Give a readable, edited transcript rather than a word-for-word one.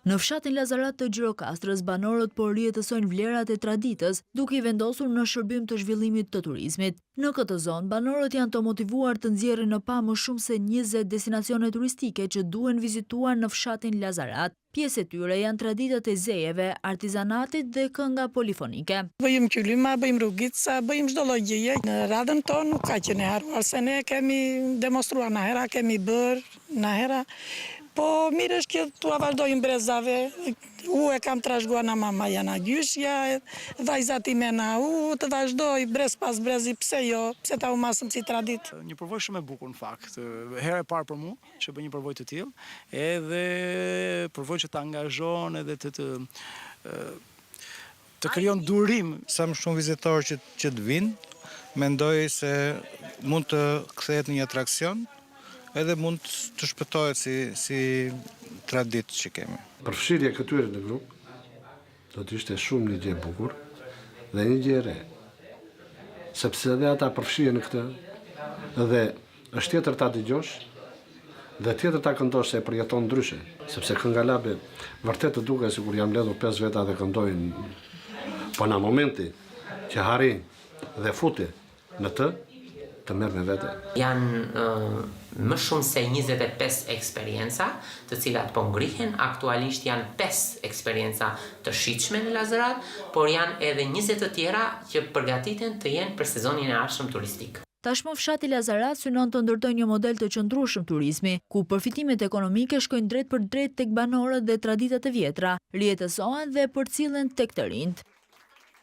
Në fshatin Lazarat të Gjirokastrës, banorët po rihetësojnë vlerat e traditës, duke i vendosur në shërbim të zhvillimit të turizmit. Në këtë zonë, banorët janë të motivuar të nxjerrin në pa më shumë se 20 destinacione turistike që duhen vizituar në fshatin Lazarat. Pjesë e tyre janë traditat e zejeve, artizanatit dhe kënga polifonike. Bëjmë qyllima, bëjmë rrugica, bëjmë çdo lloj gjëje. Në radhën tonë nuk ka që ne haruar, se ne kemi demonstruar na hera, kemi bërë na hera. Po mirë është që tua vazhdojmë brezave, e kam trashguar na mama jana gjyshja, vajzat ime na të vazhdoj brez pas brezi, pse jo, pse ta humasëm si tradit. Një përvojë shumë e bukur në fakt, herë e parë për mua që bëj një përvojë të tillë, edhe përvojë që të angazhon edhe të krijon durim. Sa më shumë vizitorë që të vinë, mendoj se mund të kthehet në një atraksion, edhe mund të shpëtohet si traditë që kemi. Përfshirja këtyre në grup do të ishte shumë një gjë e bukur dhe një gjë e re. Sepse edhe ata përfshihen në këtë dhe është tjetër ta dëgjosh dhe tjetër ta këndosh se përjeton ndryshe. Sepse këngalabe vërtet të duket sikur jam mbledhur 5 veta dhe këndojnë, po në momenti që harrin dhe fute në të merr me vete. Janë më shumë se 25 eksperienca, të cilat po ngrihen. Aktualisht janë 5 eksperienca të shitshme në Lazarat, por janë edhe 20 të tjera që përgatiten të jenë për sezonin e ardhshëm turistik. Tashmë fshati Lazarat synon të ndërtojë një model të qëndrueshëm turizmi, ku përfitimet ekonomike shkojnë drejt për drejt tek banorët dhe traditat e vjetra, rihetësohen dhe përcillen tek të rinjt.